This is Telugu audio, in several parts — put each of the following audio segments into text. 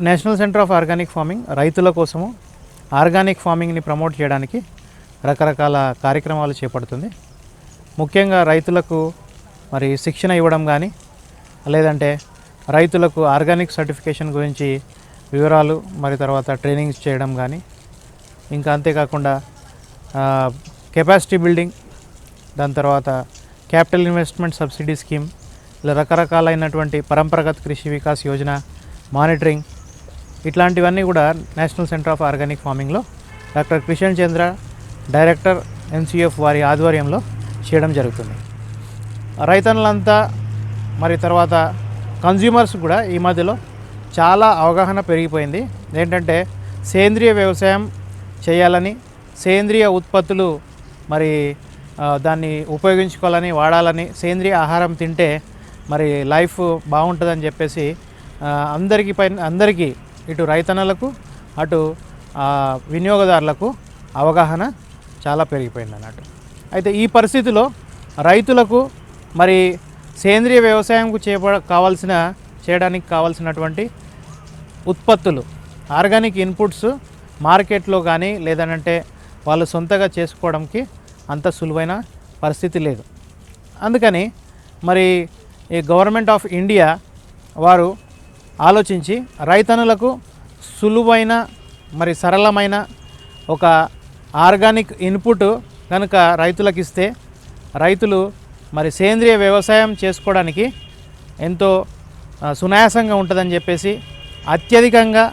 National Centre of organic farming రైతుల కోసము ఆర్గానిక్ ఫార్మింగ్ని ప్రమోట్ చేయడానికి రకరకాల కార్యక్రమాలు చేపడుతుంది. ముఖ్యంగా రైతులకు మరి శిక్షణ ఇవ్వడం కానీ, లేదంటే రైతులకు ఆర్గానిక్ సర్టిఫికేషన్ గురించి వివరాలు మరి తర్వాత ట్రైనింగ్స్ చేయడం కానీ, ఇంకా అంతేకాకుండా కెపాసిటీ బిల్డింగ్, దాని తర్వాత క్యాపిటల్ ఇన్వెస్ట్మెంట్ సబ్సిడీ స్కీమ్, ఇలా రకరకాలైనటువంటి పరంపరాగత్ కృషి వికాస్ యోజన మానిటరింగ్, ఇట్లాంటివన్నీ కూడా నేషనల్ సెంటర్ ఆఫ్ ఆర్గానిక్ ఫార్మింగ్లో doctor Kishan Chandra director NCF వారి ఆధ్వర్యంలో చేయడం జరుగుతుంది. రైతన్నులంతా మరి తర్వాత కన్జ్యూమర్స్ కూడా ఈ మధ్యలో చాలా అవగాహన పెరిగిపోయింది. ఏంటంటే సేంద్రియ వ్యవసాయం చేయాలని, సేంద్రియ ఉత్పత్తులు మరి దాన్ని ఉపయోగించుకోవాలని, వాడాలని, సేంద్రియ ఆహారం తింటే మరి లైఫ్ బాగుంటుందని చెప్పేసి అందరికీ ఇటు రైతన్నలకు అటు వినియోగదారులకు అవగాహన చాలా పెరిగిపోయింది అన్నట్టు. అయితే ఈ పరిస్థితిలో రైతులకు మరి సేంద్రియ వ్యవసాయంకు చేయడానికి కావాల్సినటువంటి ఉత్పత్తులు, ఆర్గానిక్ ఇన్పుట్స్ మార్కెట్లో కానీ లేదనంటే వాళ్ళు సొంతగా చేసుకోవడానికి అంత సులువైన పరిస్థితి లేదు. అందుకని మరి ఈ గవర్నమెంట్ ఆఫ్ ఇండియా వారు ఆలోచించి రైతన్నులకు సులువైన మరి సరళమైన ఒక ఆర్గానిక్ ఇన్పుట్ కనుక రైతులకు ఇస్తే రైతులు మరి సేంద్రియ వ్యవసాయం చేసుకోవడానికి ఎంతో సునాయాసంగా ఉంటుందని చెప్పేసి, అత్యధికంగా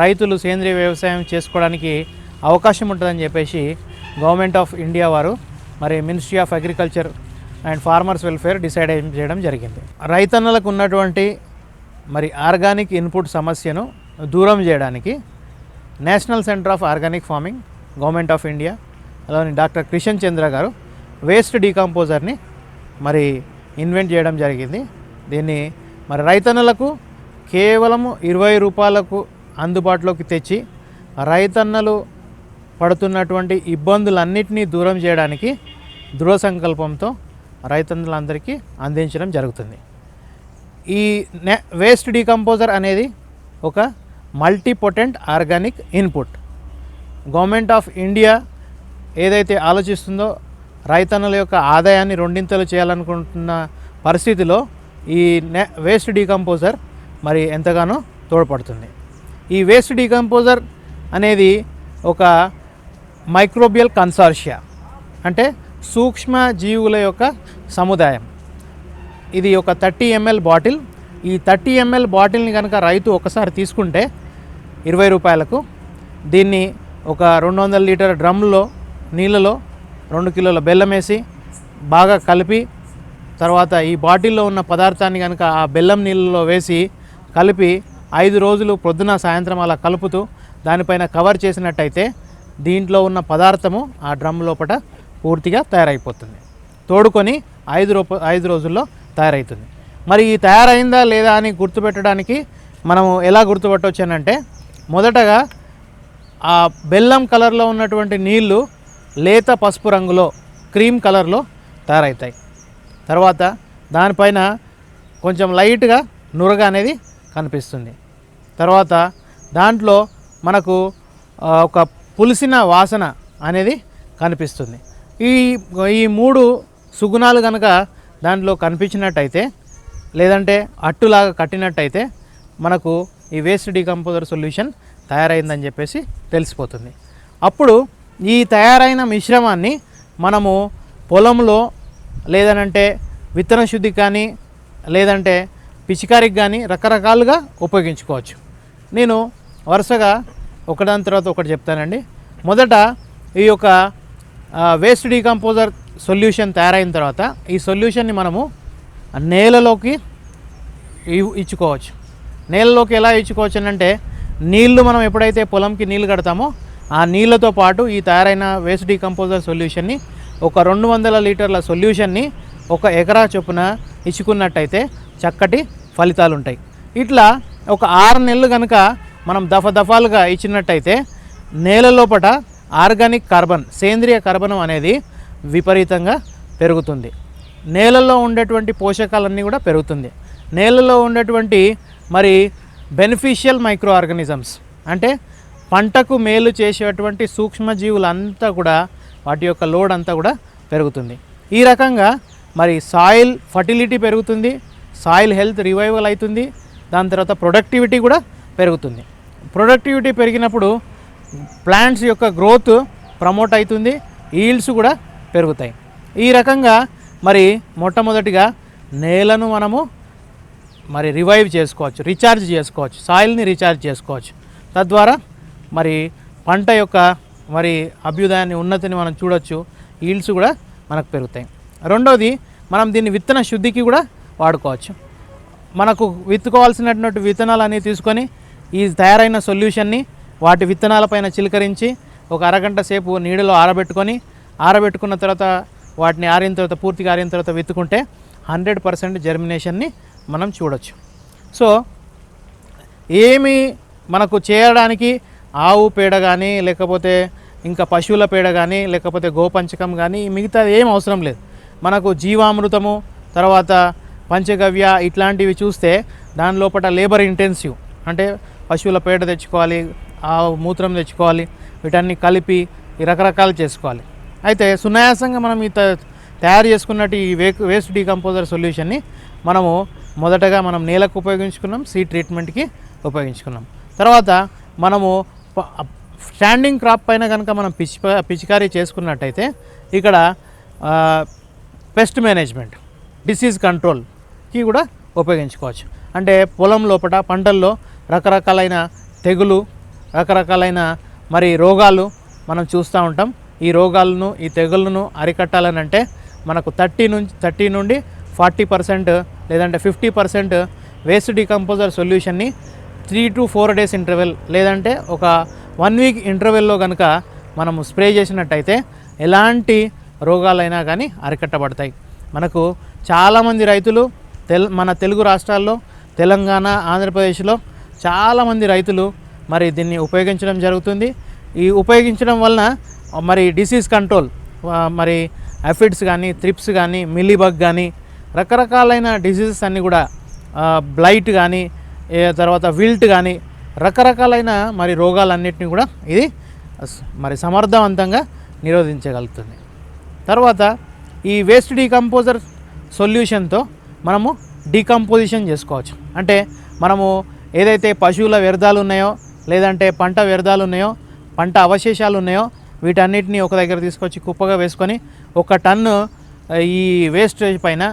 రైతులు సేంద్రియ వ్యవసాయం చేసుకోవడానికి అవకాశం ఉంటుందని చెప్పేసి గవర్నమెంట్ ఆఫ్ ఇండియా వారు మరి ministry of agriculture and farmers welfare decide చేయడం జరిగింది. రైతన్నలకు ఉన్నటువంటి మరి ఆర్గానిక్ ఇన్పుట్ సమస్యను దూరం చేయడానికి national Centre of organic farming government of India అలానే డాక్టర్ కిషన్ చంద్ర గారు వేస్ట్ డీకంపోజర్ని మరి ఇన్వెంట్ చేయడం జరిగింది. దీన్ని మరి రైతన్నలకు కేవలం 20 రూపాయలకు అందుబాటులోకి తెచ్చి రైతన్నలు పడుతున్నటువంటి ఇబ్బందులన్నింటినీ దూరం చేయడానికి దృఢ సంకల్పంతో రైతన్నులందరికీ అందించడం జరుగుతుంది. ఈ వేస్ట్ డీకంపోజర్ అనేది ఒక multipotent organic input. Government of India ఏదైతే ఆలోచిస్తుందో రైతన్నుల యొక్క ఆదాయాన్ని రెండింతలు చేయాలనుకుంటున్న పరిస్థితిలో ఈ వేస్ట్ డీకంపోజర్ మరి ఎంతగానో తోడ్పడుతుంది. ఈ వేస్ట్ డీకంపోజర్ అనేది ఒక మైక్రోబియల్ కన్సార్షియా, అంటే సూక్ష్మ జీవుల యొక్క సముదాయం. ఇది ఒక 30 ml బాటిల్. ఈ 30 ml బాటిల్ని కనుక రైతు ఒకసారి తీసుకుంటే 20 రూపాయలకు దీన్ని ఒక 200 లీటర్ డ్రమ్లో నీళ్ళలో 2 కిలోల బెల్లం వేసి బాగా కలిపి, తర్వాత ఈ బాటిల్లో ఉన్న పదార్థాన్ని కనుక ఆ బెల్లం నీళ్ళలో వేసి కలిపి 5 రోజులు పొద్దున సాయంత్రం అలా కలుపుతూ దానిపైన కవర్ చేసినట్టయితే దీంట్లో ఉన్న పదార్థము ఆ డ్రమ్ లోపల పూర్తిగా తయారైపోతుంది. తోడుకొని 5 రోజుల్లో తయారవుతుంది. మరి ఈ తయారైందా లేదా అని గుర్తుపెట్టడానికి మనము ఎలా గుర్తుపట్టవచ్చు అంటే, మొదటగా ఆ బెల్లం కలర్లో ఉన్నటువంటి నీళ్లు లేత పసుపు రంగులో క్రీమ్ కలర్లో తయారవుతాయి. తర్వాత దానిపైన కొంచెం లైట్గా నురగ అనేది కనిపిస్తుంది. తర్వాత దాంట్లో మనకు ఒక పులిసిన వాసన అనేది కనిపిస్తుంది. ఈ 3 సుగుణాలు కనుక దాంట్లో కనిపించినట్టయితే, లేదంటే అట్టులాగా కట్టినట్టయితే మనకు ఈ వేస్ట్ డీకంపోజర్ సొల్యూషన్ తయారైందని చెప్పేసి తెలిసిపోతుంది. అప్పుడు ఈ తయారైన మిశ్రమాన్ని మనము పొలంలో లేదనంటే విత్తన శుద్ధి కానీ లేదంటే పిచికారికి కానీ రకరకాలుగా ఉపయోగించుకోవచ్చు. నేను వరుసగా ఒకదాని తర్వాత ఒకటి చెప్తానండి. మొదట ఈ యొక్క వేస్ట్ డీకంపోజర్ సొల్యూషన్ తయారైన తర్వాత ఈ సొల్యూషన్ని మనము నేలలోకి ఇచ్చుకోవచ్చు. నేలలోకి ఎలా ఇచ్చుకోవచ్చు అంటే, నీళ్లు మనం ఎప్పుడైతే పొలంకి నీళ్లు కడతామో ఆ నీళ్ళతో పాటు ఈ తయారైన వేస్ట్ డీకంపోజర్ సొల్యూషన్ని ఒక 200 లీటర్ల సొల్యూషన్ని 1 ఎకరా చొప్పున ఇచ్చుకున్నట్టయితే చక్కటి ఫలితాలు ఉంటాయి. ఇట్లా ఒక 6 నెలలు కనుక మనం దఫాలుగా ఇచ్చినట్టయితే నేల లోపల ఆర్గానిక్ కార్బన్, సేంద్రియ కార్బనం అనేది విపరీతంగా పెరుగుతుంది. నేలలో ఉండేటువంటి పోషకాలన్నీ కూడా పెరుగుతుంది. నేలలో ఉండేటువంటి మరి బెనిఫిషియల్ మైక్రో ఆర్గానిజమ్స్ అంటే పంటకు మేలు చేసేటువంటి సూక్ష్మజీవులంతా కూడా వాటి యొక్క లోడ్ అంతా కూడా పెరుగుతుంది. ఈ రకంగా మరి సాయిల్ ఫర్టిలిటీ పెరుగుతుంది, సాయిల్ హెల్త్ రివైవల్ అవుతుంది, దాని తర్వాత ప్రొడక్టివిటీ కూడా పెరుగుతుంది. ప్రొడక్టివిటీ పెరిగినప్పుడు ప్లాంట్స్ యొక్క గ్రోత్ ప్రమోట్ అవుతుంది, ఈల్డ్స్ కూడా పెరుగుతాయి. ఈ రకంగా మరి మొట్టమొదటిగా నేలను మనము మరి రివైవ్ చేసుకోవచ్చు, రీఛార్జ్ చేసుకోవచ్చు, సాయిల్ని రీఛార్జ్ చేసుకోవచ్చు. తద్వారా మరి పంట యొక్క మరి అభ్యుదయాన్ని ఉన్నతిని మనం చూడొచ్చు, ఈల్డ్స్ కూడా మనకు పెరుగుతాయి. రెండోది మనం దీన్ని విత్తన శుద్ధికి కూడా వాడుకోవచ్చు. మనకు విత్తుకోవాల్సినటువంటి విత్తనాలన్నీ తీసుకొని ఈ తయారైన సొల్యూషన్ని వాటి విత్తనాలపైన చిలకరించి ఒక అరగంట సేపు నీడలో ఆరబెట్టుకున్న తర్వాత వాటిని ఆరిన తర్వాత పూర్తిగా ఆరిన తర్వాత విత్తుకుంటే 100% జర్మినేషన్ని మనం చూడొచ్చు. సో ఏమి మనకు చేయడానికి ఆవు పేడ కానీ లేకపోతే ఇంకా పశువుల పేడ కానీ లేకపోతే గోపంచకం కానీ మిగతా ఏం అవసరం లేదు. మనకు జీవామృతము తర్వాత పంచగవ్య ఇట్లాంటివి చూస్తే దాని లోపల లేబర్ ఇంటెన్సివ్, అంటే పశువుల పేడ తెచ్చుకోవాలి, ఆవు మూత్రం తెచ్చుకోవాలి, వీటన్ని కలిపి ఈ రకరకాలు చేసుకోవాలి. అయితే సునాయాసంగా మనం ఈ తయారు చేసుకున్నట్టు ఈ వేస్ట్ డీకంపోజర్ సొల్యూషన్ని మనము మొదటగా మనం నేలకు ఉపయోగించుకున్నాం, సీడ్ ట్రీట్మెంట్కి ఉపయోగించుకున్నాం. తర్వాత మనము స్టాండింగ్ క్రాప్ పైన కనుక మనం పిచికారీ చేసుకున్నట్టయితే ఇక్కడ పెస్ట్ మేనేజ్మెంట్, డిసీజ్ కంట్రోల్కి కూడా ఉపయోగించుకోవచ్చు. అంటే పొలం లోపల పంటల్లో రకరకాలైన తెగులు, రకరకాలైన మరి రోగాలు మనం చూస్తూ ఉంటాం. ఈ రోగాలను ఈ తెగుళ్ళను అరికట్టాలని అంటే మనకు 30 నుండి 40% లేదంటే 50% వేస్ట్ డీకంపోజర్ సొల్యూషన్ని 3 to 4 days ఇంటర్వెల్ లేదంటే ఒక 1 week ఇంటర్వెల్లో కనుక మనము స్ప్రే చేసినట్టయితే ఎలాంటి రోగాలైనా కానీ అరికట్టబడతాయి. మనకు చాలామంది రైతులు మన తెలుగు రాష్ట్రాల్లో తెలంగాణ, ఆంధ్రప్రదేశ్లో చాలామంది రైతులు మరి దీన్ని ఉపయోగించడం జరుగుతుంది. ఈ ఉపయోగించడం వలన మరి డిసీజ్ కంట్రోల్, మరి అఫిడ్స్ కానీ, థ్రిప్స్ కానీ, మిల్లీబగ్ కానీ రకరకాలైన డిసీజెస్ అన్నీ కూడా, బ్లైట్ కానీ, తర్వాత విల్ట్ కానీ రకరకాలైన మరి రోగాలన్నింటినీ కూడా ఇది మరి సమర్థవంతంగా నిరోధించగలుగుతుంది. తర్వాత ఈ వేస్ట్ డీకంపోజర్ సొల్యూషన్తో మనము డీకంపోజిషన్ చేసుకోవచ్చు. అంటే మనము ఏదైతే పశువుల వ్యర్థాలు ఉన్నాయో లేదంటే పంట వ్యర్థాలు ఉన్నాయో, పంట అవశేషాలు ఉన్నాయో వీటన్నిటిని ఒక దగ్గర తీసుకొచ్చి కుప్పగా వేసుకొని 1 టన్ను ఈ వేస్టేజ్ పైన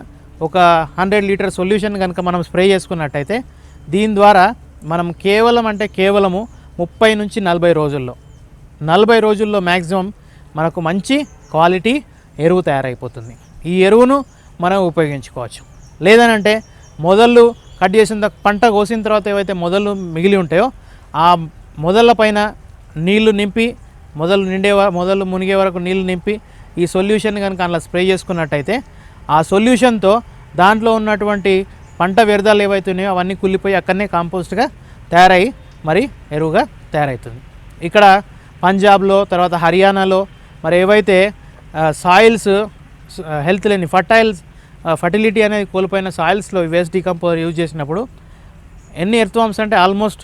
ఒక 100 లీటర్ సొల్యూషన్ కనుక మనం స్ప్రే చేసుకున్నట్టయితే దీని ద్వారా మనం కేవలము 30 నుంచి 40 రోజుల్లో మ్యాక్సిమం మనకు మంచి క్వాలిటీ ఎరువు తయారైపోతుంది. ఈ ఎరువును మనం ఉపయోగించుకోవచ్చు. లేదనంటే మొదళ్ళు కట్ చేసిన పంట కోసిన తర్వాత ఏవైతే మొదళ్ళు మిగిలి ఉంటాయో ఆ మొదళ్ళ పైన నీళ్లు నింపి మొదలు మునిగే వరకు నీళ్లు నింపి ఈ సొల్యూషన్ కనుక అలా స్ప్రే చేసుకున్నట్టయితే ఆ సొల్యూషన్తో దాంట్లో ఉన్నటువంటి పంట వ్యర్థాలు ఏవైతే ఉన్నాయో అవన్నీ కుళ్ళిపోయి అక్కడనే కాంపోస్ట్గా తయారై మరి ఎరువుగా తయారవుతుంది. ఇక్కడ పంజాబ్లో తర్వాత హర్యానాలో మరి ఏవైతే సాయిల్స్ హెల్త్ లేని ఫర్టిలిటీ అనేది కోల్పోయిన సాయిల్స్లో వేస్ట్ డీకంపోజర్ యూజ్ చేసినప్పుడు ఎన్ని ఎర్త్వామ్స్ అంటే ఆల్మోస్ట్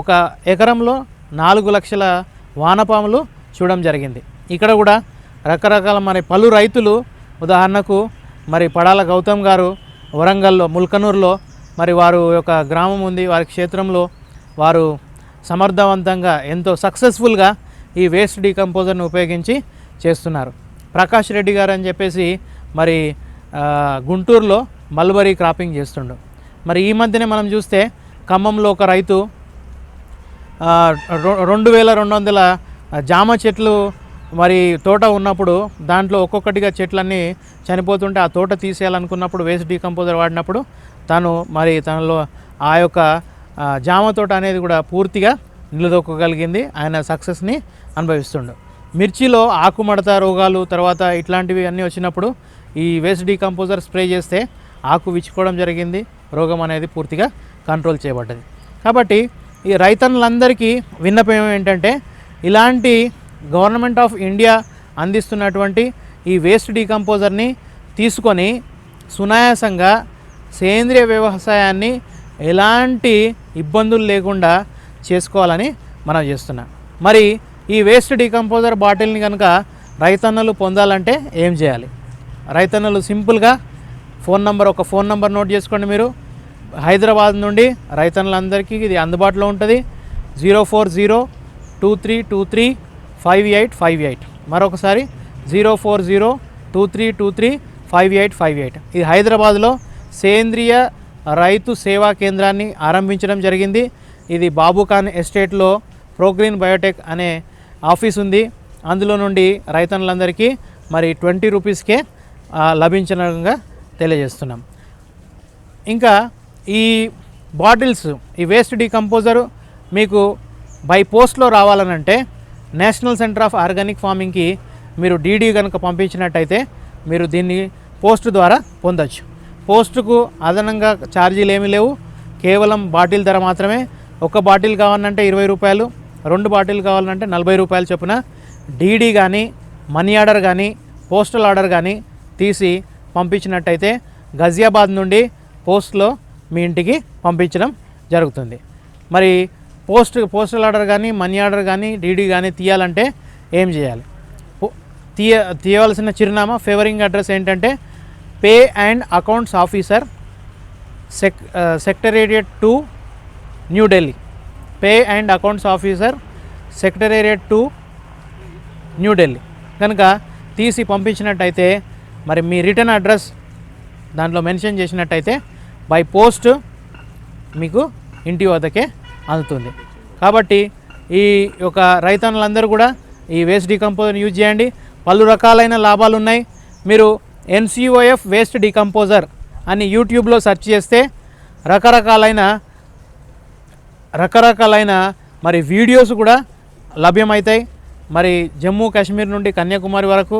1 ఎకరంలో 4 లక్షల వానపాములు చూడడం జరిగింది. ఇక్కడ కూడా రకరకాల మరి పలు రైతులు, ఉదాహరణకు మరి పడాల గౌతమ్ గారు వరంగల్లో ముల్కనూరులో మరి వారు యొక్క గ్రామం ఉంది, వారి క్షేత్రంలో వారు సమర్థవంతంగా ఎంతో సక్సెస్ఫుల్గా ఈ వేస్ట్ డీకంపోజర్ను ఉపయోగించి చేస్తున్నారు. ప్రకాష్ రెడ్డి గారు అని చెప్పేసి మరి గుంటూరులో మల్బరీ క్రాపింగ్ చేస్తుండు. మరి ఈ మధ్యనే మనం చూస్తే ఖమ్మంలో ఒక రైతు 2200 జామ చెట్లు మరి తోట ఉన్నప్పుడు దాంట్లో ఒక్కొక్కటిగా చెట్లన్నీ చనిపోతుంటే ఆ తోట తీసేయాలనుకున్నప్పుడు వేస్ట్ డీకంపోజర్ వాడినప్పుడు తనలో ఆ యొక్క జామ తోట అనేది కూడా పూర్తిగా నిలదొక్కగలిగింది. ఆయన సక్సెస్ని అనుభవిస్తుండు. మిర్చిలో ఆకుమడత రోగాలు తర్వాత ఇట్లాంటివి అన్నీ వచ్చినప్పుడు ఈ వేస్ట్ డీకంపోజర్ స్ప్రే చేస్తే ఆకు విచ్చుకోవడం జరిగింది, రోగం అనేది పూర్తిగా కంట్రోల్ చేయబడ్డది. కాబట్టి ఈ రైతన్నులందరికీ విన్నపం ఏంటంటే ఇలాంటి గవర్నమెంట్ ఆఫ్ ఇండియా అందిస్తున్నటువంటి ఈ వేస్ట్ డీకంపోజర్ని తీసుకొని సునాయాసంగా సేంద్రియ వ్యవసాయాన్ని ఎలాంటి ఇబ్బందులు లేకుండా చేసుకోవాలని మనం చేస్తున్నాం. మరి ఈ వేస్ట్ డీకంపోజర్ బాటిల్ని కనుక రైతన్నలు పొందాలంటే ఏం చేయాలి? రైతన్నలు సింపుల్గా ఒక ఫోన్ నంబర్ నోట్ చేసుకోండి. మీరు హైదరాబాద్ నుండి రైతన్నలందరికీ ఇది అందుబాటులో ఉంటుంది. 04023235858. మరొకసారి 04023235858. ఇది హైదరాబాద్లో సేంద్రియ రైతు సేవా కేంద్రాన్ని ఆరంభించడం జరిగింది. ఇది బాబుఖాన్ ఎస్టేట్లో ప్రోగ్రీన్ బయోటెక్ అనే ఆఫీస్ ఉంది. అందులో నుండి రైతన్నులందరికీ మరి 20 రూపీస్కే లభించడంగా తెలియజేస్తున్నాం. ఇంకా ఈ బాటిల్స్, ఈ వేస్ట్ డీకంపోజరు మీకు బై పోస్ట్లో రావాలనంటే నేషనల్ సెంటర్ ఆఫ్ ఆర్గానిక్ ఫార్మింగ్కి మీరు డీడీ కనుక పంపించినట్టయితే మీరు దీన్ని పోస్ట్ ద్వారా పొందొచ్చు. పోస్టుకు అదనంగా ఛార్జీలు ఏమీ లేవు. కేవలం బాటిల్ ధర మాత్రమే. ఒక బాటిల్ కావాలంటే 20 రూపాయలు, 2 బాటిల్ కావాలంటే 40 రూపాయలు చొప్పున డీడీ కానీ మనీ ఆర్డర్ కానీ పోస్టల్ ఆర్డర్ కానీ తీసి పంపించినట్టయితే గజియాబాద్ నుండి పోస్ట్లో మీ ఇంటికి పంపించడం జరుగుతుంది. మరి పోస్టల్ ఆర్డర్ కానీ మనీ ఆర్డర్ కానీ డీడీ కానీ తీయాలంటే ఏం చేయాలి? తీయవలసిన చిరునామా, ఫేవరింగ్ అడ్రస్ ఏంటంటే pay and accounts officer, secretariat 2, New Delhi. Pay and accounts officer, secretariat 2, New Delhi కనుక తీసి పంపించినట్టయితే మరి మీ రిటర్న్ అడ్రస్ దాంట్లో మెన్షన్ చేసినట్టయితే బై పోస్ట్ మీకు ఇంటి వద్దకే అందుతుంది. కాబట్టి ఈ యొక్క రైతన్నులందరూ కూడా ఈ వేస్ట్ డీకంపోజర్ని యూజ్ చేయండి. పలు రకాలైన లాభాలు ఉన్నాయి. మీరు NCOF వేస్ట్ డీకంపోజర్ అని యూట్యూబ్లో సెర్చ్ చేస్తే రకరకాలైన మరి వీడియోస్ కూడా లభ్యమవుతాయి. మరి జమ్మూ కాశ్మీర్ నుండి కన్యాకుమారి వరకు,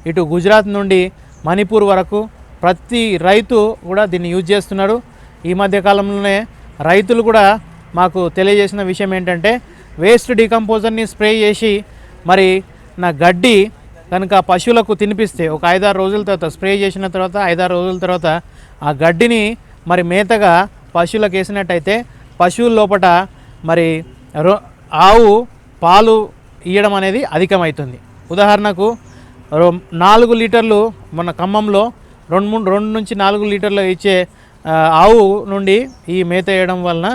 ఇటు గుజరాత్ నుండి మణిపూర్ వరకు ప్రతి రైతు కూడా దీన్ని యూజ్ చేస్తున్నాడు. ఈ మధ్య కాలంలోనే రైతులు కూడా మాకు తెలియజేసిన విషయం ఏంటంటే వేస్ట్ డీకంపోజర్ని స్ప్రే చేసి మరి నా గడ్డి కనుక పశువులకు తినిపిస్తే ఒక 5-6 రోజుల తర్వాత, స్ప్రే చేసిన తర్వాత 5-6 రోజుల తర్వాత ఆ గడ్డిని మరి మేతగా పశువులకు వేసినట్టయితే పశువుల లోపల మరి ఆవు పాలు ఇవ్వడం అనేది అధికమవుతుంది. ఉదాహరణకు 4 లీటర్లు మన ఖమ్మంలో 2 నుంచి 4 లీటర్లు ఇచ్చే ఆవు నుండి ఈ మేత వేయడం వలన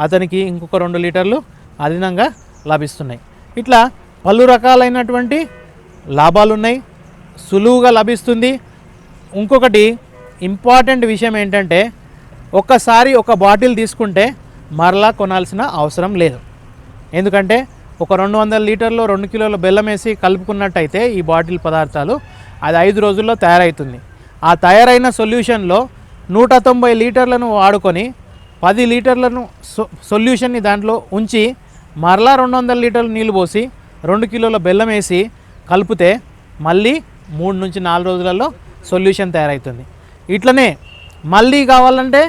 అతనికి ఇంకొక 2 లీటర్లు అదనంగా లభిస్తున్నాయి. ఇట్లా పలు రకాలైనటువంటి లాభాలు ఉన్నాయి, సులువుగా లభిస్తుంది. ఇంకొకటి ఇంపార్టెంట్ విషయం ఏంటంటే ఒక్కసారి ఒక బాటిల్ తీసుకుంటే మరలా కొనాల్సిన అవసరం లేదు. ఎందుకంటే ఒక 200 లీటర్లు 2 కిలోల బెల్లం వేసి కలుపుకున్నట్టయితే ఈ బాటిల్ పదార్థాలు అది 5 రోజుల్లో తయారవుతుంది. ఆ తయారైన సొల్యూషన్లో 190 లీటర్లను వాడుకొని 10 లీటర్లను సొల్యూషన్ని దాంట్లో ఉంచి మరలా 200 లీటర్లు నీళ్ళు పోసి 2 కిలోల బెల్లం వేసి కలిపితే మళ్ళీ 3 నుంచి 4 రోజులలో సొల్యూషన్ తయారవుతుంది. ఇట్లనే మళ్ళీ కావాలంటే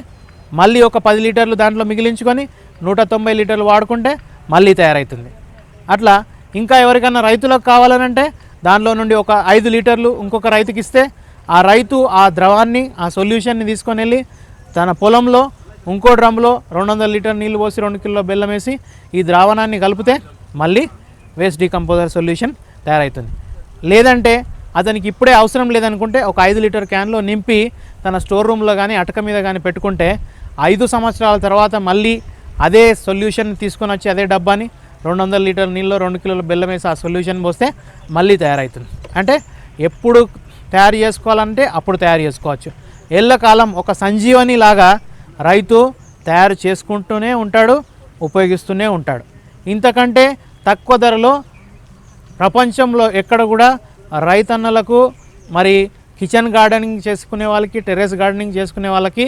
మళ్ళీ ఒక 10 లీటర్లు దాంట్లో మిగిలించుకొని 190 లీటర్లు వాడుకుంటే మళ్ళీ తయారవుతుంది. అట్లా ఇంకా ఎవరికైనా రైతులకు కావాలనంటే దాంట్లో నుండి ఒక 5 లీటర్లు ఇంకొక రైతుకి ఇస్తే ఆ రైతు ఆ ద్రవాన్ని, ఆ సొల్యూషన్ని తీసుకొని వెళ్ళి తన పొలంలో ఇంకో డ్రమ్లో 200 లీటర్ నీళ్ళు పోసి 2 కిలోల బెల్లం వేసి ఈ ద్రావణాన్ని కలిపితే మళ్ళీ వేస్ట్ డీకంపోజర్ సొల్యూషన్ తయారవుతుంది. లేదంటే అతనికి ఇప్పుడే అవసరం లేదనుకుంటే ఒక 5 లీటర్ క్యాన్లో నింపి తన స్టోర్ రూమ్లో కానీ అటక మీద కానీ పెట్టుకుంటే 5 సంవత్సరాల తర్వాత మళ్ళీ అదే సొల్యూషన్ తీసుకొని వచ్చి అదే డబ్బాని 200 లీటర్ నీళ్ళలో 2 కిలోల బెల్లం వేసి ఆ సొల్యూషన్ పోస్తే మళ్ళీ తయారవుతుంది. అంటే ఎప్పుడు తయారు చేసుకోవాలంటే అప్పుడు తయారు చేసుకోవచ్చు. ఎల్లకాలం ఒక సంజీవని లాగా రైతు తయారు చేసుకుంటూనే ఉంటాడు, ఉపయోగిస్తూనే ఉంటాడు. ఇంతకంటే తక్కువ ధరలో ప్రపంచంలో ఎక్కడ కూడా రైతన్నలకు మరి కిచెన్ గార్డెనింగ్ చేసుకునే వాళ్ళకి, టెర్రస్ గార్డెనింగ్ చేసుకునే వాళ్ళకి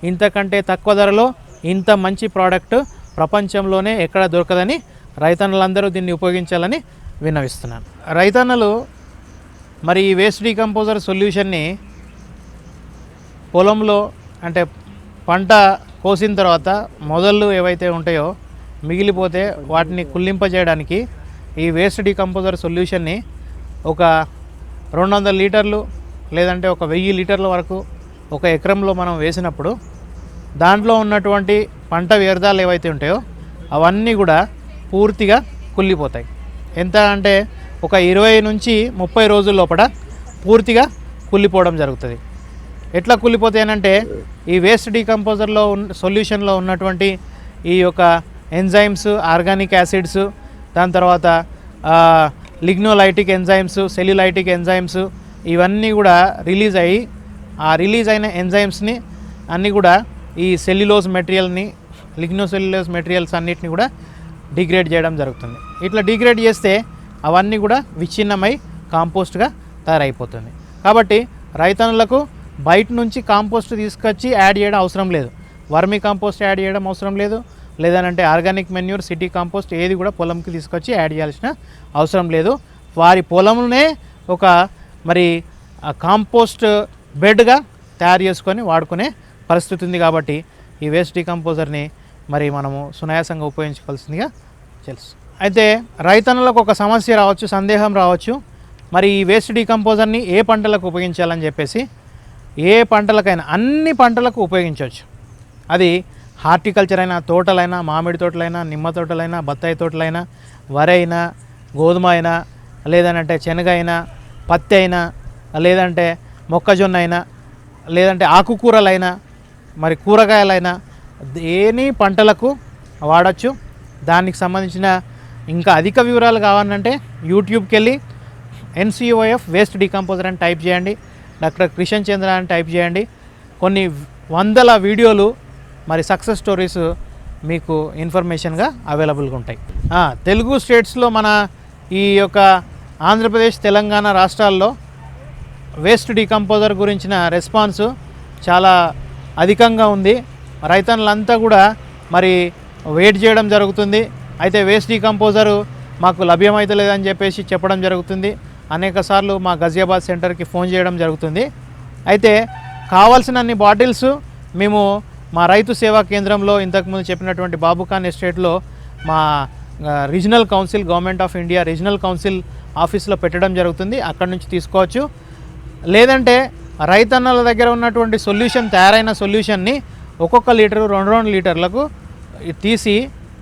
ఇంతకంటే తక్కువ ధరలో ఇంత మంచి ప్రోడక్ట్ ప్రపంచంలోనే ఎక్కడ దొరకదని రైతన్నలందరూ దీన్ని ఉపయోగించాలని విన్నవిస్తున్నాను. రైతన్నలు మరి ఈ వేస్ట్ డీకంపోజర్ సొల్యూషన్ని పొలంలో అంటే పంట కోసిన తర్వాత మొదళ్ళు ఏవైతే ఉంటాయో మిగిలిపోతే వాటిని కుళ్ళింపజేయడానికి ఈ వేస్ట్ డీకంపోజర్ సొల్యూషన్ని ఒక 200 లీటర్లు లేదంటే ఒక 1000 లీటర్ల వరకు ఒక ఎకరంలో మనం వేసినప్పుడు దాంట్లో ఉన్నటువంటి పంట వ్యర్థాలు ఏవైతే ఉంటాయో అవన్నీ కూడా పూర్తిగా కుళ్ళిపోతాయి. ఎంత అంటే ఒక 20 నుంచి 30 రోజుల లోపల పూర్తిగా కుళ్ళిపోవడం జరుగుతుంది. ఎట్లా కుళ్ళిపోతాయనంటే ఈ వేస్ట్ డీకంపోజర్లో సొల్యూషన్లో ఉన్నటువంటి ఈ యొక్క ఎంజైమ్స్, ఆర్గానిక్ యాసిడ్స్, దాని తర్వాత లిగ్నోలైటిక్ ఎంజైమ్స్, సెల్యులైటిక్ ఎంజైమ్స్ ఇవన్నీ కూడా రిలీజ్ అయ్యి ఆ రిలీజ్ అయిన ఎంజైమ్స్ని అన్నీ కూడా ఈ సెల్యులోజ్ మెటీరియల్ని, లిగ్నోసెల్యులోజ్ మెటీరియల్స్ అన్నిటిని కూడా డిగ్రేడ్ చేయడం జరుగుతుంది. ఇట్లా డిగ్రేడ్ చేస్తే అవన్నీ కూడా విచ్ఛిన్నమై కాంపోస్ట్గా తయారైపోతుంది. కాబట్టి రైతన్నులకు బయట నుంచి కాంపోస్ట్ తీసుకొచ్చి యాడ్ చేయడం అవసరం లేదు. వర్మీ కాంపోస్ట్ యాడ్ చేయడం అవసరం లేదు, లేదనంటే ఆర్గానిక్ మెన్యూర్, సిటీ కాంపోస్ట్ ఏది కూడా పొలంకి తీసుకొచ్చి యాడ్ చేయాల్సిన అవసరం లేదు. వారి పొలంలోనే ఒక మరి కాంపోస్ట్ బెడ్గా తయారు చేసుకొని వాడుకునే పరిస్థితి ఉంది. కాబట్టి ఈ వేస్ట్ డీకంపోజర్ని మరి మనము సునాయాసంగా ఉపయోగించుకోవాల్సిందిగా తెలుసు. అయితే రైతన్నులకు ఒక సమస్య రావచ్చు, సందేహం రావచ్చు, మరి ఈ వేస్ట్ డీకంపోజర్ని ఏ పంటలకు ఉపయోగించాలని చెప్పేసి. ఏ పంటలకైనా, అన్ని పంటలకు ఉపయోగించవచ్చు. అది హార్టికల్చర్ అయినా, తోటలైనా, మామిడి తోటలైనా, నిమ్మ తోటలైనా, బత్తాయి తోటలైనా, వరి అయినా, గోధుమ అయినా, లేదంటే శనగ అయినా, పత్తి అయినా, లేదంటే మొక్కజొన్న అయినా, లేదంటే ఆకుకూరలైనా, మరి కూరగాయలైనా, దేని పంటలకు వాడచ్చు. దానికి సంబంధించిన ఇంకా అధిక వివరాలు కావాలంటే యూట్యూబ్కి వెళ్ళి NCOF వేస్ట్ డీకంపోజర్ అని టైప్ చేయండి, డాక్టర్ కిషన్ చంద్ర అని టైప్ చేయండి. కొన్ని వందల వీడియోలు మరి సక్సెస్ స్టోరీస్ మీకు ఇన్ఫర్మేషన్గా అవైలబుల్గా ఉంటాయి. తెలుగు స్టేట్స్లో మన ఈ యొక్క ఆంధ్రప్రదేశ్, తెలంగాణ రాష్ట్రాల్లో వేస్ట్ డీకంపోజర్ గురించిన రెస్పాన్స్ చాలా అధికంగా ఉంది. రైతన్నులంతా కూడా మరి వెయిట్ చేయడం జరుగుతుంది. అయితే వేస్ట్ డీకంపోజరు మాకు లభ్యమైతే లేదని చెప్పేసి చెప్పడం జరుగుతుంది. అనేక సార్లు మా గజియాబాద్ సెంటర్కి ఫోన్ చేయడం జరుగుతుంది. అయితే కావాల్సినన్ని బాటిల్స్ మేము మా రైతు సేవా కేంద్రంలో ఇంతకుముందు చెప్పినటువంటి బాబుఖాన్ ఎస్టేట్లో మా regional council, government of India regional council ఆఫీస్లో పెట్టడం జరుగుతుంది. అక్కడి నుంచి తీసుకోవచ్చు. లేదంటే రైతన్నల దగ్గర ఉన్నటువంటి సొల్యూషన్, తయారైన సొల్యూషన్ని ఒక్కొక్క లీటరు 2 లీటర్లకు తీసి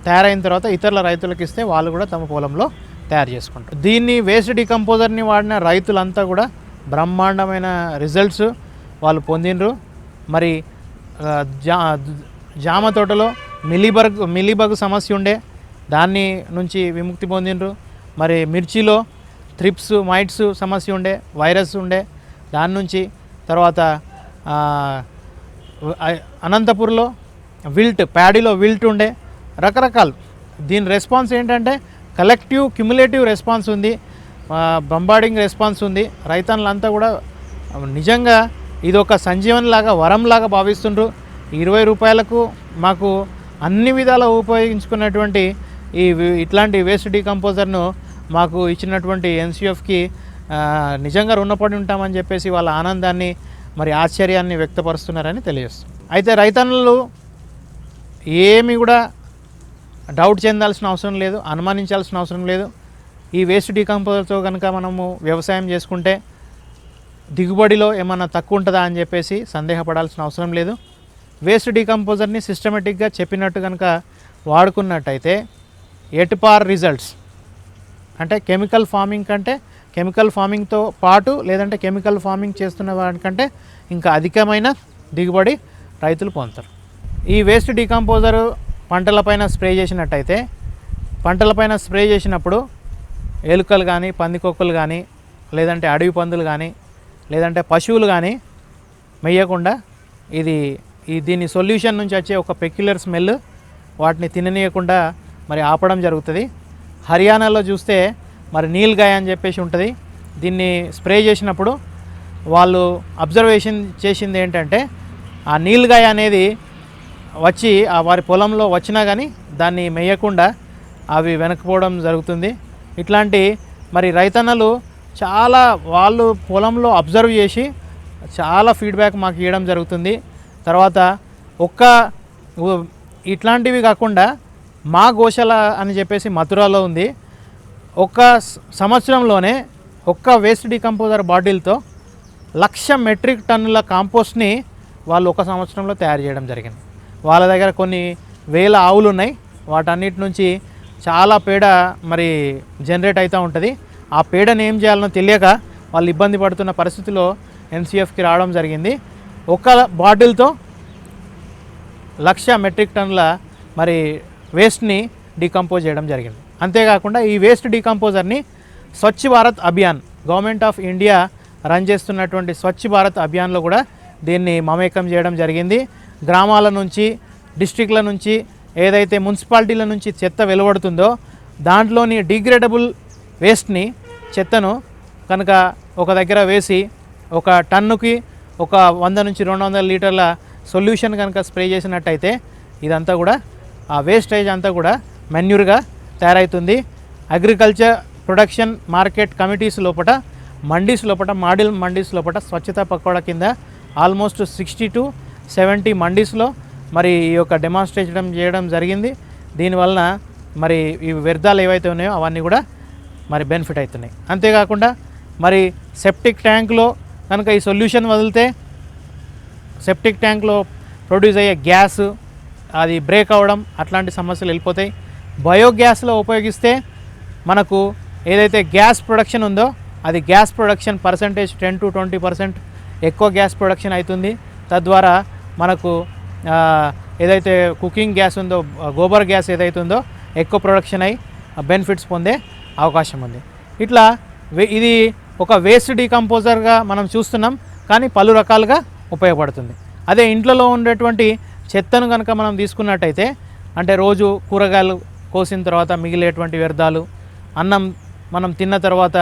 తయారైన తర్వాత ఇతరుల రైతులకు ఇస్తే వాళ్ళు కూడా తమ పొలంలో తయారు చేసుకుంటారు. దీన్ని వేస్ట్ డీకంపోజర్ని వాడిన రైతులంతా కూడా బ్రహ్మాండమైన రిజల్ట్స్ వాళ్ళు పొందినరు. మరి జామ తోటలో మిలీబగ్ సమస్య ఉండే, దాన్ని నుంచి విముక్తి పొందినరు. మరి మిర్చిలో థ్రిప్స్, మైట్స్ సమస్య ఉండే, వైరస్ ఉండే, దాని నుంచి. తర్వాత అనంతపూర్లో ప్యాడీలో విల్ట్ ఉండే, రకరకాలు. దీని రెస్పాన్స్ ఏంటంటే కలెక్టివ్, క్యుములేటివ్ రెస్పాన్స్ ఉంది, బంబార్డింగ్ రెస్పాన్స్ ఉంది. రైతన్నులంతా కూడా నిజంగా ఇది ఒక సంజీవనిలాగా, వరంలాగా భావిస్తుండ్రు. 20 రూపాయలకు మాకు అన్ని విధాలా ఉపయోగించుకున్నటువంటి ఇట్లాంటి వేస్ట్ డీకంపోజర్ను మాకు ఇచ్చినటువంటి NCOFకి నిజంగా రుణపడి ఉంటామని చెప్పేసి వాళ్ళ ఆనందాన్ని, మరి ఆశ్చర్యాన్ని వ్యక్తపరుస్తున్నారని తెలియజేస్తుంది. అయితే రైతన్నులు ఏమి కూడా డౌట్ చెందాల్సిన అవసరం లేదు, అనుమానించాల్సిన అవసరం లేదు. ఈ వేస్ట్ డీకంపోజర్తో కనుక మనము వ్యవసాయం చేసుకుంటే దిగుబడిలో ఏమన్నా తక్కువ ఉంటుందా అని చెప్పేసి సందేహపడాల్సిన అవసరం లేదు. వేస్ట్ డీకంపోజర్ని సిస్టమేటిక్గా చెప్పినట్టు కనుక వాడుకున్నట్టయితే ఎటుపార్ రిజల్ట్స్, అంటే కెమికల్ ఫార్మింగ్ కంటే, కెమికల్ ఫార్మింగ్తో పాటు లేదంటే కెమికల్ ఫార్మింగ్ చేస్తున్న వాటికంటే ఇంకా అధికమైన దిగుబడి రైతులు పొందుతారు. ఈ వేస్ట్ డీకంపోజర్ పంటలపైన స్ప్రే చేసినట్టయితే, పంటలపైన స్ప్రే చేసినప్పుడు ఎలుకలు కానీ, పందికొక్కులు కానీ, లేదంటే అడవి పందులు కానీ, లేదంటే పశువులు కానీ మెయ్యకుండా దీని సొల్యూషన్ నుంచి వచ్చే ఒక పెక్యులర్ స్మెల్ వాటిని తిననీయకుండా మరి ఆపడం జరుగుతుంది. హర్యానాలో చూస్తే మరి నీల్గాయ అని చెప్పేసి ఉంటుంది. దీన్ని స్ప్రే చేసినప్పుడు వాళ్ళు అబ్జర్వేషన్ చేసింది ఏంటంటే ఆ నీల్గాయ అనేది వచ్చి వారి పొలంలో వచ్చినా కానీ దాన్ని మెయ్యకుండా అవి వెనక్కిపోవడం జరుగుతుంది. ఇట్లాంటి మరి రైతన్నలు చాలా వాళ్ళు పొలంలో అబ్జర్వ్ చేసి చాలా ఫీడ్బ్యాక్ మాకు ఇవ్వడం జరుగుతుంది. తర్వాత ఇట్లాంటివి కాకుండా మా గోశాల అని చెప్పేసి మథురాలో ఉంది. ఒక్క సంవత్సరంలోనే వేస్ట్ డీకంపోజర్ బాటిల్తో 1,00,000 మెట్రిక్ టన్నుల కాంపోస్ట్ని వాళ్ళు ఒక సంవత్సరంలో తయారు చేయడం జరిగింది. వాళ్ళ దగ్గర కొన్ని వేల ఆవులు ఉన్నాయి. వాటన్నిటి నుంచి చాలా పేడ మరి జనరేట్ అవుతూ ఉంటుంది. ఆ పేడను ఏం చేయాలనో తెలియక వాళ్ళు ఇబ్బంది పడుతున్న పరిస్థితిలో ఎన్సీఎఫ్కి రావడం జరిగింది. ఒక బాటిల్తో 1,00,000 మెట్రిక్ టన్నుల మరి వేస్ట్ని డీకంపోజ్ చేయడం జరిగింది. అంతేకాకుండా ఈ వేస్ట్ డీకంపోజర్ని Swachh Bharat Abhiyan, government of India run చేస్తున్నటువంటి స్వచ్ఛ భారత్ అభియాన్లో కూడా దీన్ని మమేకం చేయడం జరిగింది. గ్రామాల నుంచి, డిస్ట్రిక్ట్ల నుంచి, ఏదైతే మున్సిపాలిటీల నుంచి చెత్త వెలువడుతుందో దాంట్లోని డిగ్రేడబుల్ వేస్ట్ని, చెత్తను కనుక ఒక దగ్గర వేసి ఒక టన్నుకి ఒక 100 నుంచి 200 లీటర్ల సొల్యూషన్ కనుక స్ప్రే చేసినట్టయితే ఇదంతా కూడా ఆ వేస్టేజ్ అంతా కూడా మెన్యూర్గా తయారవుతుంది. అగ్రికల్చర్ ప్రొడక్షన్ మార్కెట్ కమిటీస్ లోపల, మండీస్ లోపల, మాడిల్ మండీస్ లోపల స్వచ్ఛత పకోడా కింద ఆల్మోస్ట్ 60 to 70 మండీస్లో మరి ఈ యొక్క డెమాన్స్ట్రేషన్ చేయడం జరిగింది. దీనివలన మరి ఈ వ్యర్థాలు ఏవైతే ఉన్నాయో అవన్నీ కూడా మరి బెనిఫిట్ అవుతున్నాయి. అంతేకాకుండా మరి సెప్టిక్ ట్యాంక్లో కనుక ఈ సొల్యూషన్ వదిలితే సెప్టిక్ ట్యాంక్లో ప్రొడ్యూస్ అయ్యే గ్యాస్ అది బ్రేక్ అవ్వడం అట్లాంటి సమస్యలు వెళ్ళిపోతాయి. బయోగ్యాస్లో ఉపయోగిస్తే మనకు ఏదైతే గ్యాస్ ప్రొడక్షన్ ఉందో అది గ్యాస్ ప్రొడక్షన్ పర్సంటేజ్ 10 to 20% ఎక్కువ గ్యాస్ ప్రొడక్షన్ అవుతుంది. తద్వారా మనకు ఏదైతే కుకింగ్ గ్యాస్ ఉందో, గోబర్ గ్యాస్ ఏదైతే ఉందో ఎక్కువ ప్రొడక్షన్ అయ్యి బెనిఫిట్స్ పొందే అవకాశం ఉంది. ఇట్లా ఇది ఒక వేస్ట్ డీకంపోజర్గా మనం చూస్తున్నాం, కానీ పలు రకాలుగా ఉపయోగపడుతుంది. అదే ఇంట్లో ఉండేటువంటి చెత్తను కనుక మనం తీసుకున్నట్టయితే, అంటే రోజు కూరగాయలు కోసిన తర్వాత మిగిలేటువంటి వ్యర్థాలు, అన్నం మనం తిన్న తర్వాత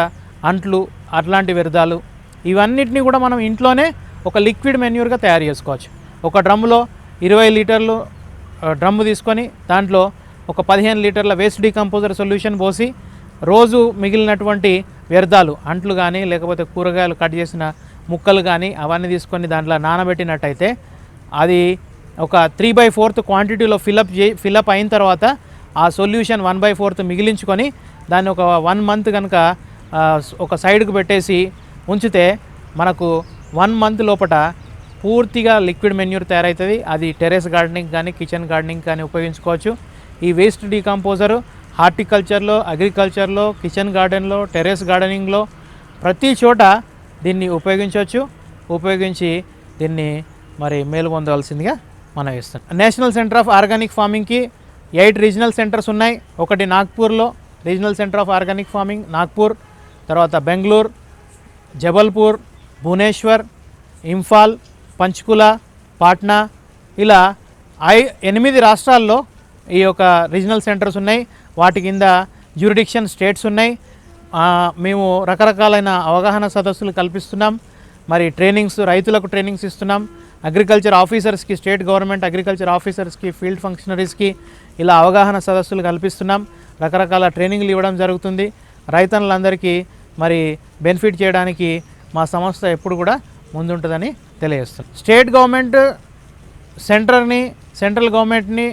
అంట్లు, అట్లాంటి వ్యర్థాలు, ఇవన్నిటిని కూడా మనం ఇంట్లోనే ఒక లిక్విడ్ మెన్యూర్గా తయారు చేసుకోవచ్చు. ఒక డ్రమ్ములో 20 లీటర్లు డ్రమ్ము తీసుకొని దాంట్లో ఒక 15 లీటర్ల వేస్ట్ డీకంపోజర్ సొల్యూషన్ పోసి రోజు మిగిలినటువంటి వ్యర్థాలు, అంట్లు కానీ లేకపోతే కూరగాయలు కట్ చేసిన ముక్కలు కానీ అవన్నీ తీసుకొని దాంట్లో నానబెట్టినట్టయితే అది ఒక 3/4 క్వాంటిటీలో ఫిలప్ అయిన తర్వాత ఆ సొల్యూషన్ 1/4 మిగిలించుకొని దాన్ని ఒక 1 మంత్ కనుక ఒక సైడ్కు పెట్టేసి ఉంచితే మనకు 1 మంత్ లోపల పూర్తిగా లిక్విడ్ మెన్యూర్ తయారవుతుంది. అది టెర్రస్ గార్డెనింగ్ కానీ కిచెన్ గార్డెనింగ్ కానీ ఉపయోగించుకోవచ్చు. ఈ వేస్ట్ డీకంపోజరు హార్టికల్చర్లో, అగ్రికల్చర్లో, కిచెన్ గార్డెన్లో, టెర్రస్ గార్డెనింగ్లో ప్రతి చోట దీన్ని ఉపయోగించి దీన్ని మరి మేలు పొందవలసిందిగా మనం ఇస్తాం. నేషనల్ సెంటర్ ఆఫ్ ఆర్గానిక్ ఫార్మింగ్కి 8 రీజనల్ సెంటర్స్ ఉన్నాయి. ఒకటి నాగ్పూర్లో regional centre of organic farming Nagpur, తర్వాత బెంగళూరు, జబల్పూర్, భువనేశ్వర్, ఇంఫాల్, పంచ్కుల, పాట్నా, ఇలా 8 రాష్ట్రాల్లో ఈ యొక్క రీజనల్ సెంటర్స్ ఉన్నాయి. వాటి కింద జ్యూరిడిక్షన్ స్టేట్స్ ఉన్నాయి. మేము రకరకాలైన అవగాహన సదస్సులు కల్పిస్తున్నాం. మరి ట్రైనింగ్స్, రైతులకు ట్రైనింగ్స్ ఇస్తున్నాం. అగ్రికల్చర్ ఆఫీసర్స్కి, స్టేట్ గవర్నమెంట్ అగ్రికల్చర్ ఆఫీసర్స్కి, ఫీల్డ్ ఫంక్షనరీస్కి ఇలా అవగాహన సదస్సులు కల్పిస్తున్నాం. రకరకాల ట్రైనింగ్లు ఇవ్వడం జరుగుతుంది. రైతన్నులందరికీ మరి బెనిఫిట్ చేయడానికి మా సంస్థ ఎప్పుడు కూడా ముందుంటుందని తెలియజేస్తుంది. స్టేట్ గవర్నమెంట్ సెంట్రల్ గవర్నమెంట్ని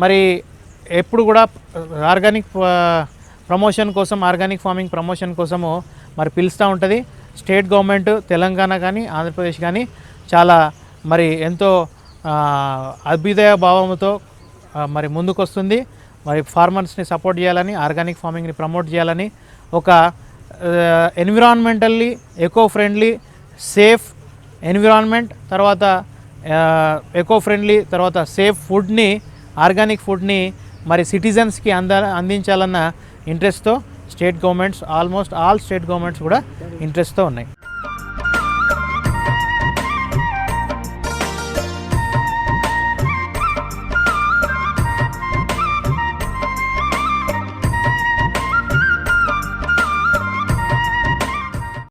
మరి ఎప్పుడు కూడా ఆర్గానిక్ ప్రమోషన్ కోసం, ఆర్గానిక్ ఫార్మింగ్ ప్రమోషన్ కోసము మరి పిలుస్తూ ఉంటుంది. స్టేట్ గవర్నమెంట్ తెలంగాణ కానీ ఆంధ్రప్రదేశ్ కానీ చాలా మరి ఎంతో అభ్యుదయ భావంతో మరి ముందుకొస్తుంది. మరి ఫార్మర్స్ని సపోర్ట్ చేయాలని, ఆర్గానిక్ ఫార్మింగ్ని ప్రమోట్ చేయాలని, ఒక environmentally eco friendly, safe environment, తర్వాత ఎకో ఫ్రెండ్లీ, తర్వాత సేఫ్ ఫుడ్ని, ఆర్గానిక్ ఫుడ్ని మరి సిటిజన్స్కి అందించాలన్న ఇంట్రెస్ట్తో state governments, almost all state governments కూడా ఇంట్రెస్ట్తో ఉన్నాయి.